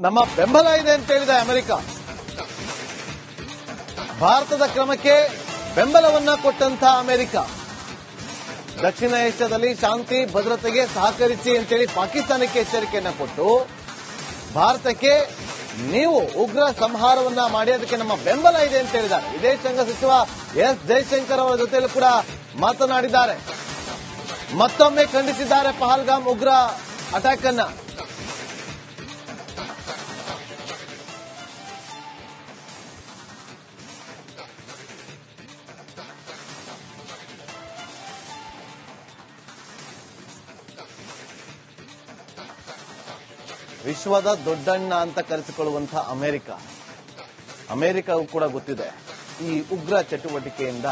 ನಮ್ಮ ಬೆಂಬಲ ಇದೆ ಅಂತ ಹೇಳಿದ ಅಮೆರಿಕ. ಭಾರತದ ಕ್ರಮಕ್ಕೆ ಬೆಂಬಲವನ್ನ ಕೊಟ್ಟಂತ ಅಮೆರಿಕ ದಕ್ಷಿಣ ಏಷ್ಯಾದಲ್ಲಿ ಶಾಂತಿ ಭದ್ರತೆಗೆ ಸಹಕರಿಸಿ ಅಂತೇಳಿ ಪಾಕಿಸ್ತಾನಕ್ಕೆ ಎಚ್ಚರಿಕೆಯನ್ನ ಕೊಟ್ಟು ಭಾರತಕ್ಕೆ ನೀವು ಉಗ್ರ ಸಂಹಾರವನ್ನ ಮಾಡಿ ಅದಕ್ಕೆ ನಮ್ಮ ಬೆಂಬಲ ಇದೆ ಅಂತ ಹೇಳಿದ್ದಾರೆ. ವಿದೇಶಾಂಗ ಸಚಿವ ಎಸ್ ಜೈಶಂಕರ್ ಅವರ ಜೊತೆಯಲ್ಲೂ ಕೂಡ ಮಾತನಾಡಿದ್ದಾರೆ. ಮತ್ತೊಮ್ಮೆ ಖಂಡಿಸಿದ್ದಾರೆ ಪಹಲ್ಗಾಮ್ ಉಗ್ರ ಅಟ್ಯಾಕ್ ಅನ್ನ. ವಿಶ್ವದ ದೊಡ್ಡಣ್ಣ ಅಂತ ಕರೆಸಿಕೊಳ್ಳುವಂತಹ ಅಮೆರಿಕವೂ ಕೂಡ ಗೊತ್ತಿದೆ ಈ ಉಗ್ರ ಚಟುವಟಿಕೆಯಿಂದ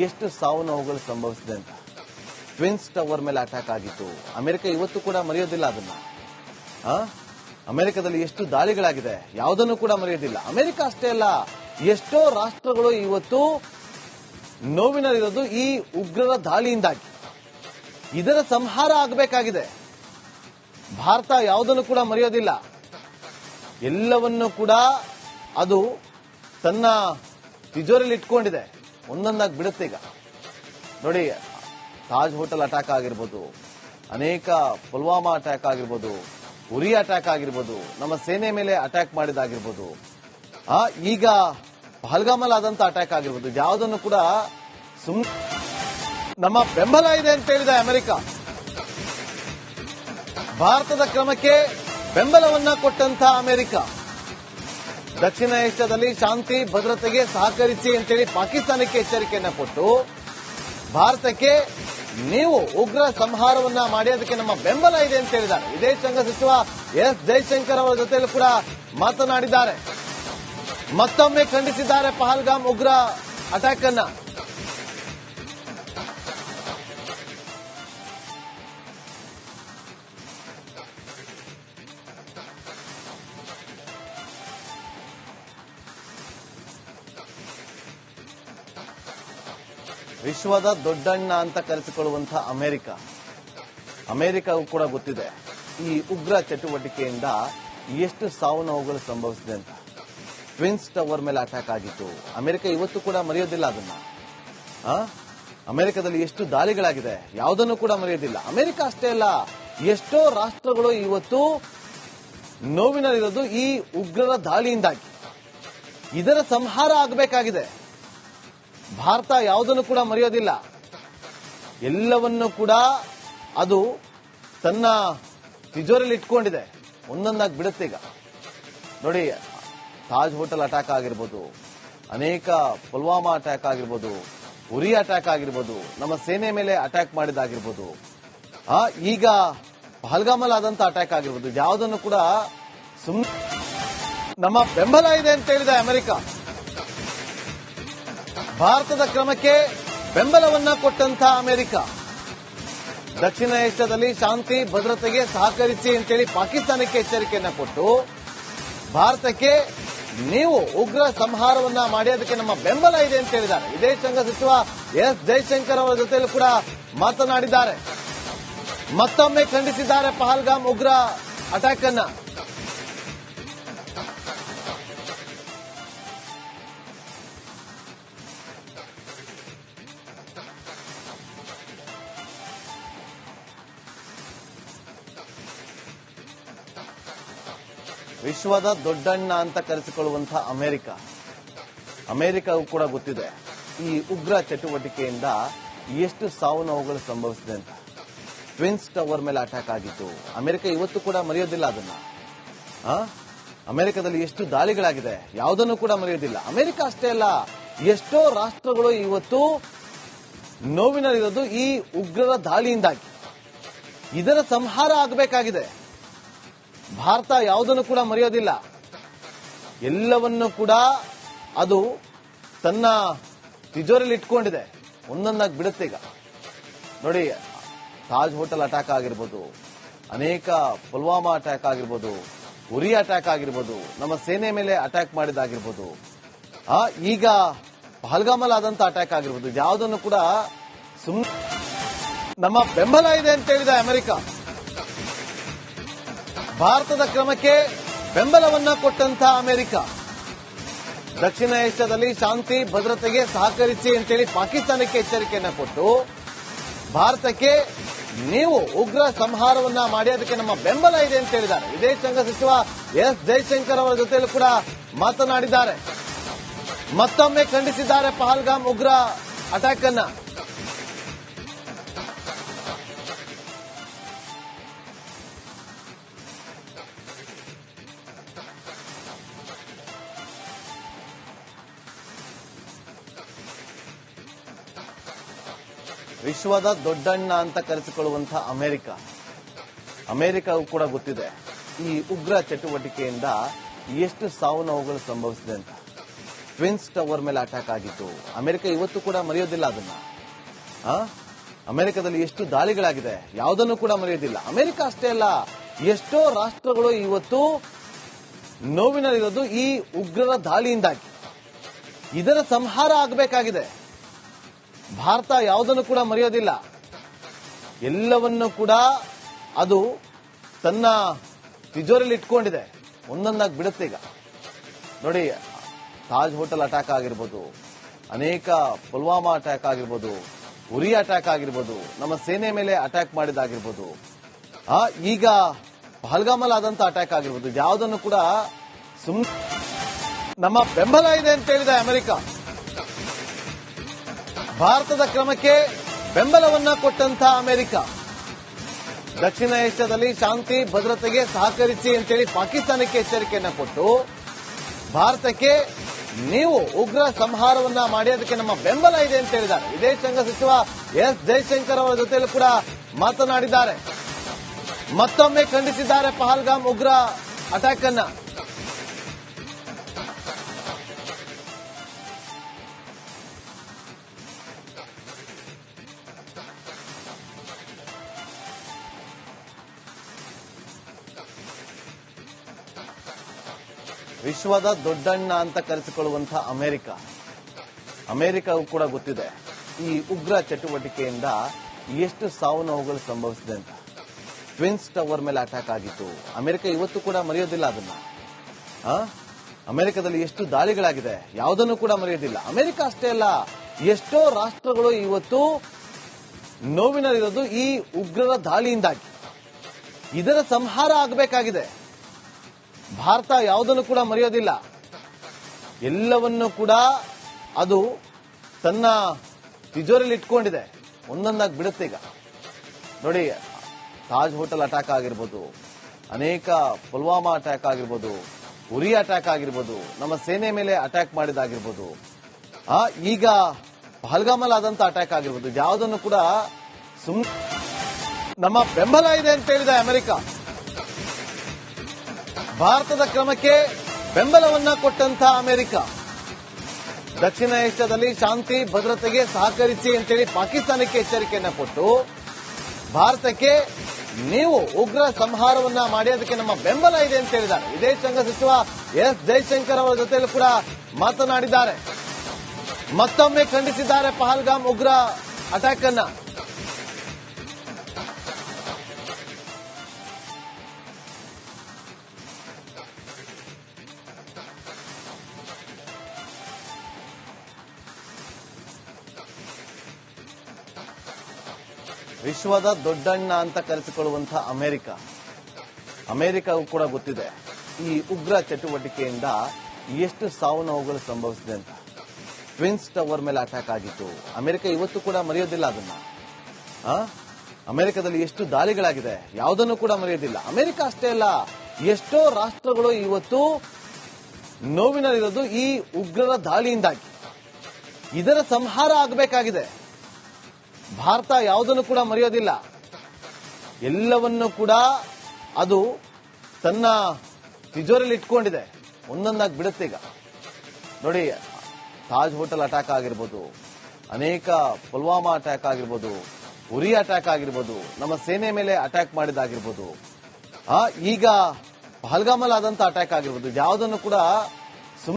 ಎಷ್ಟು ಸಾವು ನೋವುಗಳು ಸಂಭವಿಸಿದೆ ಅಂತ. ಟ್ವಿನ್ಸ್ ಟವರ್ ಮೇಲೆ ಅಟ್ಯಾಕ್ ಆಗಿತ್ತು. ಅಮೆರಿಕ ಇವತ್ತು ಕೂಡ ಮರೆಯೋದಿಲ್ಲ ಅದನ್ನ. ಅಮೆರಿಕದಲ್ಲಿ ಎಷ್ಟು ದಾಳಿಗಳಾಗಿದೆ ಯಾವುದನ್ನು ಕೂಡ ಮರೆಯೋದಿಲ್ಲ. ಅಮೆರಿಕ ಅಷ್ಟೇ ಅಲ್ಲ, ಎಷ್ಟೋ ರಾಷ್ಟ್ರಗಳು ಇವತ್ತು ನೋವಿನಲ್ಲಿರೋದು ಈ ಉಗ್ರರ ದಾಳಿಯಿಂದಾಗಿ. ಇದರ ಸಂಹಾರ ಆಗಬೇಕಾಗಿದೆ. ಭಾರತ ಯಾವುದನ್ನು ಕೂಡ ಮರೆಯೋದಿಲ್ಲ. ಎಲ್ಲವನ್ನೂ ಕೂಡ ಅದು ತನ್ನ ತಿಜೋರಿಯಲ್ಲಿ ಇಟ್ಕೊಂಡಿದೆ. ಒಂದೊಂದಾಗಿ ಬಿಡುತ್ತೆ. ಈಗ ನೋಡಿ, ತಾಜ್ ಹೋಟೆಲ್ ಅಟ್ಯಾಕ್ ಆಗಿರ್ಬೋದು, ಅನೇಕ ಪುಲ್ವಾಮಾ ಅಟ್ಯಾಕ್ ಆಗಿರ್ಬೋದು, ಉರಿ ಅಟ್ಯಾಕ್ ಆಗಿರ್ಬೋದು, ನಮ್ಮ ಸೇನೆ ಮೇಲೆ ಅಟ್ಯಾಕ್ ಮಾಡಿದಾಗಿರ್ಬೋದು, ಈಗ ಪಹಲ್ಗಾಮಲ್ಲಿ ಆದಂತ ಅಟ್ಯಾಕ್ ಆಗಿರ್ಬೋದು, ಯಾವುದನ್ನು ಕೂಡ ನಮ್ಮ ಬೆಂಬಲ ಇದೆ ಅಂತ ಹೇಳಿದ ಅಮೆರಿಕ. ಭಾರತದ ಕ್ರಮಕ್ಕೆ ಬೆಂಬಲವನ್ನ ಕೊಟ್ಟಂತ ಅಮೆರಿಕ ದಕ್ಷಿಣ ಏಷ್ಯಾದಲ್ಲಿ ಶಾಂತಿ ಭದ್ರತೆಗೆ ಸಹಕರಿಸಿ ಅಂತೇಳಿ ಪಾಕಿಸ್ತಾನಕ್ಕೆ ಎಚ್ಚರಿಕೆಯನ್ನ ಕೊಟ್ಟು ಭಾರತಕ್ಕೆ ನೀವು ಉಗ್ರ ಸಂಹಾರವನ್ನ ಮಾಡಿ ಅದಕ್ಕೆ ನಮ್ಮ ಬೆಂಬಲ ಇದೆ ಅಂತ ಹೇಳಿದ್ದಾರೆ. ವಿದೇಶಾಂಗ ಸಚಿವ ಎಸ್ ಜೈಶಂಕರ್ ಅವರ ಜೊತೆಯಲ್ಲೂ ಕೂಡ ಮಾತನಾಡಿದ್ದಾರೆ. ಮತ್ತೊಮ್ಮೆ ಖಂಡಿಸಿದ್ದಾರೆ ಪಹಲ್ಗಾಮ್ ಉಗ್ರ ಅಟ್ಯಾಕ್ ಅನ್ನ. ವಿಶ್ವದ ದೊಡ್ಡಣ್ಣ ಅಂತ ಕರೆಸಿಕೊಳ್ಳುವಂತಹ ಅಮೆರಿಕವೂ ಕೂಡ ಗೊತ್ತಿದೆ ಈ ಉಗ್ರ ಚಟುವಟಿಕೆಯಿಂದ ಎಷ್ಟು ಸಾವು ನೋವುಗಳು ಸಂಭವಿಸಿದೆ ಅಂತ. ಟ್ವಿನ್ಸ್ ಟವರ್ ಮೇಲೆ ಅಟ್ಯಾಕ್ ಆಗಿತ್ತು. ಅಮೆರಿಕ ಇವತ್ತು ಕೂಡ ಮರೆಯೋದಿಲ್ಲ ಅದನ್ನ. ಅಮೆರಿಕದಲ್ಲಿ ಎಷ್ಟು ದಾಳಿಗಳಾಗಿದೆ ಯಾವುದನ್ನು ಕೂಡ ಮರೆಯೋದಿಲ್ಲ. ಅಮೆರಿಕ ಅಷ್ಟೇ ಅಲ್ಲ, ಎಷ್ಟೋ ರಾಷ್ಟ್ರಗಳು ಇವತ್ತು ನೋವಿನಲ್ಲಿರೋದು ಈ ಉಗ್ರರ ದಾಳಿಯಿಂದಾಗಿ. ಇದರ ಸಂಹಾರ ಆಗಬೇಕಾಗಿದೆ. ಭಾರತ ಯಾವುದನ್ನು ಕೂಡ ಮರೆಯೋದಿಲ್ಲ. ಎಲ್ಲವನ್ನೂ ಕೂಡ ಅದು ತನ್ನ ತಿಜೋರಿಯಲ್ಲಿ ಇಟ್ಕೊಂಡಿದೆ. ಒಂದೊಂದಾಗಿ ಬಿಡುತ್ತೆ. ಈಗ ನೋಡಿ, ತಾಜ್ ಹೋಟೆಲ್ ಅಟ್ಯಾಕ್ ಆಗಿರ್ಬೋದು, ಅನೇಕ ಪುಲ್ವಾಮಾ ಅಟ್ಯಾಕ್ ಆಗಿರ್ಬೋದು, ಉರಿ ಅಟ್ಯಾಕ್ ಆಗಿರ್ಬೋದು, ನಮ್ಮ ಸೇನೆ ಮೇಲೆ ಅಟ್ಯಾಕ್ ಮಾಡಿದಾಗಿರ್ಬೋದು, ಈಗ ಪಹಲ್ಗಾಮಲ್ಲಿ ಆದಂತ ಅಟ್ಯಾಕ್ ಆಗಿರ್ಬೋದು, ಯಾವುದನ್ನು ಕೂಡ ನಮ್ಮ ಬೆಂಬಲ ಇದೆ ಅಂತ ಹೇಳಿದ ಅಮೆರಿಕ. ಭಾರತದ ಕ್ರಮಕ್ಕೆ ಬೆಂಬಲವನ್ನ ಕೊಟ್ಟಂತ ಅಮೆರಿಕ ದಕ್ಷಿಣ ಏಷ್ಯಾದಲ್ಲಿ ಶಾಂತಿ ಭದ್ರತೆಗೆ ಸಹಕರಿಸಿ ಅಂತೇಳಿ ಪಾಕಿಸ್ತಾನಕ್ಕೆ ಎಚ್ಚರಿಕೆಯನ್ನ ಕೊಟ್ಟು ಭಾರತಕ್ಕೆ ನೀವು ಉಗ್ರ ಸಂಹಾರವನ್ನ ಮಾಡಿ ಅದಕ್ಕೆ ನಮ್ಮ ಬೆಂಬಲ ಇದೆ ಅಂತ ಹೇಳಿದ್ದಾರೆ. ವಿದೇಶಾಂಗ ಸಚಿವ ಎಸ್ ಜೈಶಂಕರ್ ಅವರ ಜೊತೆಯಲ್ಲೂ ಕೂಡ ಮಾತನಾಡಿದ್ದಾರೆ. ಮತ್ತೊಮ್ಮೆ ಖಂಡಿಸಿದ್ದಾರೆ ಪಹಲ್ಗಾಮ್ ಉಗ್ರ ಅಟ್ಯಾಕ್ ಅನ್ನ. ವಿಶ್ವದ ದೊಡ್ಡಣ್ಣ ಅಂತ ಕರೆಸಿಕೊಳ್ಳುವಂತಹ ಅಮೆರಿಕವೂ ಕೂಡ ಗೊತ್ತಿದೆ ಈ ಉಗ್ರ ಚಟುವಟಿಕೆಯಿಂದ ಎಷ್ಟು ಸಾವು ನೋವುಗಳು ಸಂಭವಿಸಿದೆ ಅಂತ. ಟ್ವಿನ್ಸ್ ಟವರ್ ಮೇಲೆ ಅಟ್ಯಾಕ್ ಆಗಿತ್ತು. ಅಮೆರಿಕ ಇವತ್ತು ಕೂಡ ಮರೆಯೋದಿಲ್ಲ ಅದನ್ನ. ಅಮೆರಿಕದಲ್ಲಿ ಎಷ್ಟು ದಾಳಿಗಳಾಗಿದೆ ಯಾವುದನ್ನು ಕೂಡ ಮರೆಯೋದಿಲ್ಲ. ಅಮೆರಿಕ ಅಷ್ಟೇ ಅಲ್ಲ, ಎಷ್ಟೋ ರಾಷ್ಟ್ರಗಳು ಇವತ್ತು ನೋವಿನಲ್ಲಿರೋದು ಈ ಉಗ್ರರ ದಾಳಿಯಿಂದಾಗಿ. ಇದರ ಸಂಹಾರ ಆಗಬೇಕಾಗಿದೆ. ಭಾರತ ಯಾವುದನ್ನು ಕೂಡ ಮರೆಯೋದಿಲ್ಲ. ಎಲ್ಲವನ್ನೂ ಕೂಡ ಅದು ತನ್ನ ತಿಜೋರಿಯಲ್ಲಿ ಇಟ್ಕೊಂಡಿದೆ. ಒಂದೊಂದಾಗಿ ಬಿಡುತ್ತೆ. ಈಗ ನೋಡಿ, ತಾಜ್ ಹೋಟೆಲ್ ಅಟ್ಯಾಕ್ ಆಗಿರ್ಬೋದು, ಅನೇಕ ಪುಲ್ವಾಮಾ ಅಟ್ಯಾಕ್ ಆಗಿರ್ಬೋದು, ಉರಿ ಅಟ್ಯಾಕ್ ಆಗಿರ್ಬೋದು, ನಮ್ಮ ಸೇನೆ ಮೇಲೆ ಅಟ್ಯಾಕ್ ಮಾಡಿದಾಗಿರ್ಬೋದು, ಈಗ ಪಹಲ್ಗಾಮಲ್ಲಿ ಆದಂತ ಅಟ್ಯಾಕ್ ಆಗಿರ್ಬೋದು, ಯಾವುದನ್ನು ಕೂಡ ನಮ್ಮ ಬೆಂಬಲ ಇದೆ ಅಂತ ಹೇಳಿದ ಅಮೆರಿಕ. ಭಾರತದ ಕ್ರಮಕ್ಕೆ ಬೆಂಬಲವನ್ನ ಕೊಟ್ಟಂತ ಅಮೆರಿಕ, ದಕ್ಷಿಣ ಏಷ್ಯಾದಲ್ಲಿ ಶಾಂತಿ ಭದ್ರತೆಗೆ ಸಹಕರಿಸಿ ಅಂತೇಳಿ ಪಾಕಿಸ್ತಾನಕ್ಕೆ ಎಚ್ಚರಿಕೆಯನ್ನ ಕೊಟ್ಟು ಭಾರತಕ್ಕೆ ನೀವು ಉಗ್ರ ಸಂಹಾರವನ್ನ ಮಾಡಿ ಅದಕ್ಕೆ ನಮ್ಮ ಬೆಂಬಲ ಇದೆ ಅಂತ ಹೇಳಿದ್ದಾರೆ. ವಿದೇಶಾಂಗ ಸಚಿವ ಎಸ್ ಜೈಶಂಕರ್ ಅವರ ಜೊತೆಯಲ್ಲೂ ಕೂಡ ಮಾತನಾಡಿದ್ದಾರೆ. ಮತ್ತೊಮ್ಮೆ ಖಂಡಿಸಿದ್ದಾರೆ ಪಹಲ್ಗಾಮ್ ಉಗ್ರ ಅಟ್ಯಾಕ್ ಅನ್ನ. ವಿಶ್ವದ ದೊಡ್ಡಣ್ಣ ಅಂತ ಕರೆಸಿಕೊಳ್ಳುವಂತಹ ಅಮೆರಿಕಗೂ ಕೂಡ ಗೊತ್ತಿದೆ ಈ ಉಗ್ರ ಚಟುವಟಿಕೆಯಿಂದ ಎಷ್ಟು ಸಾವು ನೋವುಗಳು ಸಂಭವಿಸಿದೆ ಅಂತ. ಟ್ವಿನ್ಸ್ ಟವರ್ ಮೇಲೆ ಅಟ್ಯಾಕ್ ಆಗಿತ್ತು. ಅಮೆರಿಕ ಇವತ್ತು ಕೂಡ ಮರೆಯೋದಿಲ್ಲ ಅದನ್ನ. ಅಮೆರಿಕದಲ್ಲಿ ಎಷ್ಟು ದಾಳಿಗಳಾಗಿದೆ, ಯಾವುದನ್ನು ಕೂಡ ಮರೆಯೋದಿಲ್ಲ. ಅಮೆರಿಕ ಅಷ್ಟೇ ಅಲ್ಲ, ಎಷ್ಟೋ ರಾಷ್ಟ್ರಗಳು ಇವತ್ತು ನೋವಿನಲ್ಲಿರೋದು ಈ ಉಗ್ರರ ದಾಳಿಯಿಂದಾಗಿ. ಇದರ ಸಂಹಾರ ಆಗಬೇಕಾಗಿದೆ. ಭಾರತ ಯಾವುದನ್ನು ಕೂಡ ಮರೆಯೋದಿಲ್ಲ. ಎಲ್ಲವನ್ನೂ ಕೂಡ ಅದು ತನ್ನ ತಿಜೋರಿಯಲ್ಲಿ ಇಟ್ಕೊಂಡಿದೆ. ಒಂದೊಂದಾಗಿ ಬಿಡುತ್ತೆ. ಈಗ ನೋಡಿ, ತಾಜ್ ಹೋಟೆಲ್ ಅಟ್ಯಾಕ್ ಆಗಿರ್ಬೋದು, ಅನೇಕ ಪುಲ್ವಾಮಾ ಅಟ್ಯಾಕ್ ಆಗಿರ್ಬೋದು, ಉರಿ ಅಟ್ಯಾಕ್ ಆಗಿರ್ಬೋದು, ನಮ್ಮ ಸೇನೆ ಮೇಲೆ ಅಟ್ಯಾಕ್ ಮಾಡಿದಾಗಿರ್ಬೋದು, ಈಗ ಪಹಲ್ಗಾಮಲ್ಲಿ ಆದಂತ ಅಟ್ಯಾಕ್ ಆಗಿರ್ಬೋದು, ಯಾವುದನ್ನು ಕೂಡ ನಮ್ಮ ಬೆಂಬಲ ಇದೆ ಅಂತ ಹೇಳಿದೆ ಅಮೆರಿಕ. ಭಾರತದ ಕ್ರಮಕ್ಕೆ ಬೆಂಬಲವನ್ನ ಕೊಟ್ಟಂತ ಅಮೆರಿಕ, ದಕ್ಷಿಣ ಏಷ್ಯಾದಲ್ಲಿ ಶಾಂತಿ ಭದ್ರತೆಗೆ ಸಹಕರಿಸಿ ಅಂತೇಳಿ ಪಾಕಿಸ್ತಾನಕ್ಕೆ ಎಚ್ಚರಿಕೆಯನ್ನ ಕೊಟ್ಟು ಭಾರತಕ್ಕೆ ನೀವು ಉಗ್ರ ಸಂಹಾರವನ್ನ ಮಾಡಿ ಅದಕ್ಕೆ ನಮ್ಮ ಬೆಂಬಲ ಇದೆ ಅಂತ ಹೇಳಿದ್ದಾರೆ. ವಿದೇಶಾಂಗ ಸಚಿವ ಎಸ್ ಜೈಶಂಕರ್ ಅವರ ಜೊತೆಯಲ್ಲೂ ಕೂಡ ಮಾತನಾಡಿದ್ದಾರೆ. ಮತ್ತೊಮ್ಮೆ ಖಂಡಿಸಿದ್ದಾರೆ ಪಹಲ್ಗಾಮ್ ಉಗ್ರ ಅಟ್ಯಾಕ್ ಅನ್ನ. ವಿಶ್ವದ ದೊಡ್ಡಣ್ಣ ಅಂತ ಕರೆಸಿಕೊಳ್ಳುವಂತಹ ಅಮೆರಿಕಗೂ ಕೂಡ ಗೊತ್ತಿದೆ ಈ ಉಗ್ರ ಚಟುವಟಿಕೆಯಿಂದ ಎಷ್ಟು ಸಾವು ನೋವುಗಳು ಸಂಭವಿಸಿದೆ ಅಂತ. ಟ್ವಿನ್ಸ್ ಟವರ್ ಮೇಲೆ ಅಟ್ಯಾಕ್ ಆಗಿತ್ತು. ಅಮೆರಿಕ ಇವತ್ತು ಕೂಡ ಮರೆಯೋದಿಲ್ಲ ಅದನ್ನ. ಅಮೆರಿಕದಲ್ಲಿ ಎಷ್ಟು ದಾಳಿಗಳಾಗಿದೆ, ಯಾವುದನ್ನು ಕೂಡ ಮರೆಯೋದಿಲ್ಲ. ಅಮೆರಿಕ ಅಷ್ಟೇ ಅಲ್ಲ, ಎಷ್ಟೋ ರಾಷ್ಟ್ರಗಳು ಇವತ್ತು ನೋವಿನಲ್ಲಿರೋದು ಈ ಉಗ್ರರ ದಾಳಿಯಿಂದಾಗಿ. ಇದರ ಸಂಹಾರ ಆಗಬೇಕಾಗಿದೆ. ಭಾರತ ಯಾವುದನ್ನು ಕೂಡ ಮರೆಯೋದಿಲ್ಲ. ಎಲ್ಲವನ್ನೂ ಕೂಡ ಅದು ತನ್ನ ತಿಜೋರಿಯಲ್ಲಿ ಇಟ್ಕೊಂಡಿದೆ. ಒಂದೊಂದಾಗಿ ಬಿಡುತ್ತೆ. ಈಗ ನೋಡಿ, ತಾಜ್ ಹೋಟೆಲ್ ಅಟ್ಯಾಕ್ ಆಗಿರ್ಬೋದು, ಅನೇಕ ಪುಲ್ವಾಮಾ ಅಟ್ಯಾಕ್ ಆಗಿರ್ಬೋದು, ಉರಿ ಅಟ್ಯಾಕ್ ಆಗಿರ್ಬೋದು, ನಮ್ಮ ಸೇನೆ ಮೇಲೆ ಅಟ್ಯಾಕ್ ಮಾಡಿದಾಗಿರ್ಬೋದು, ಈಗ ಪಹಲ್ಗಾಮಲ್ಲಿ ಆದಂತ ಅಟ್ಯಾಕ್ ಆಗಿರ್ಬೋದು, ಯಾವುದನ್ನು ಕೂಡ ನಮ್ಮ ಬೆಂಬಲ ಇದೆ ಅಂತ ಹೇಳಿದೆ ಅಮೆರಿಕ. ಭಾರತದ ಕ್ರಮಕ್ಕೆ ಬೆಂಬಲವನ್ನ ಕೊಟ್ಟಂತ ಅಮೆರಿಕ, ದಕ್ಷಿಣ ಏಷ್ಯಾದಲ್ಲಿ ಶಾಂತಿ ಭದ್ರತೆಗೆ ಸಹಕರಿಸಿ ಅಂತೇಳಿ ಪಾಕಿಸ್ತಾನಕ್ಕೆ ಎಚ್ಚರಿಕೆಯನ್ನ ಕೊಟ್ಟು ಭಾರತಕ್ಕೆ ನೀವು ಉಗ್ರ ಸಂಹಾರವನ್ನ ಮಾಡಿ ಅದಕ್ಕೆ ನಮ್ಮ ಬೆಂಬಲ ಇದೆ ಅಂತ ಹೇಳಿದ್ದಾರೆ. ವಿದೇಶಾಂಗ ಸಚಿವ ಎಸ್ ಜೈಶಂಕರ್ ಅವರ ಜೊತೆಯಲ್ಲೂ ಕೂಡ ಮಾತನಾಡಿದ್ದಾರೆ. ಮತ್ತೊಮ್ಮೆ ಖಂಡಿಸಿದ್ದಾರೆ ಪಹಲ್ಗಾಮ್ ಉಗ್ರ ಅಟ್ಯಾಕ್ ಅನ್ನ. ವಿಶ್ವದ ದೊಡ್ಡಣ್ಣ ಅಂತ ಕರೆಸಿಕೊಳ್ಳುವಂತಹ ಅಮೆರಿಕಗೂ ಕೂಡ ಗೊತ್ತಿದೆ ಈ ಉಗ್ರ ಚಟುವಟಿಕೆಯಿಂದ ಎಷ್ಟು ಸಾವು ನೋವುಗಳು ಸಂಭವಿಸಿದೆ ಅಂತ. ಟ್ವಿನ್ಸ್ ಟವರ್ ಮೇಲೆ ಅಟ್ಯಾಕ್ ಆಗಿತ್ತು. ಅಮೆರಿಕ ಇವತ್ತು ಕೂಡ ಮರೆಯೋದಿಲ್ಲ ಅದನ್ನ. ಅಮೆರಿಕದಲ್ಲಿ ಎಷ್ಟು ದಾಳಿಗಳಾಗಿದೆ, ಯಾವುದನ್ನು ಕೂಡ ಮರೆಯೋದಿಲ್ಲ. ಅಮೆರಿಕ ಅಷ್ಟೇ ಅಲ್ಲ, ಎಷ್ಟೋ ರಾಷ್ಟ್ರಗಳು ಇವತ್ತು ನೋವಿನಲ್ಲಿರೋದು ಈ ಉಗ್ರರ ದಾಳಿಯಿಂದಾಗಿ. ಇದರ ಸಂಹಾರ ಆಗಬೇಕಾಗಿದೆ. ಭಾರತ ಯಾವುದನ್ನು ಕೂಡ ಮರೆಯೋದಿಲ್ಲ. ಎಲ್ಲವನ್ನೂ ಕೂಡ ಅದು ತನ್ನ ತಿಜೋರಿಯಲ್ಲಿ ಇಟ್ಕೊಂಡಿದೆ. ಒಂದೊಂದಾಗಿ ಬಿಡುತ್ತೆ. ಈಗ ನೋಡಿ, ತಾಜ್ ಹೋಟೆಲ್ ಅಟ್ಯಾಕ್ ಆಗಿರ್ಬೋದು, ಅನೇಕ ಪುಲ್ವಾಮಾ ಅಟ್ಯಾಕ್ ಆಗಿರ್ಬೋದು, ಉರಿ ಅಟ್ಯಾಕ್ ಆಗಿರ್ಬೋದು, ನಮ್ಮ ಸೇನೆ ಮೇಲೆ ಅಟ್ಯಾಕ್ ಮಾಡಿದಾಗಿರ್ಬೋದು, ಈಗ ಪಹಲ್ಗಾಮಲ್ಲಿ ಆದಂತ ಅಟ್ಯಾಕ್ ಆಗಿರ್ಬೋದು, ಯಾವುದನ್ನು ಕೂಡ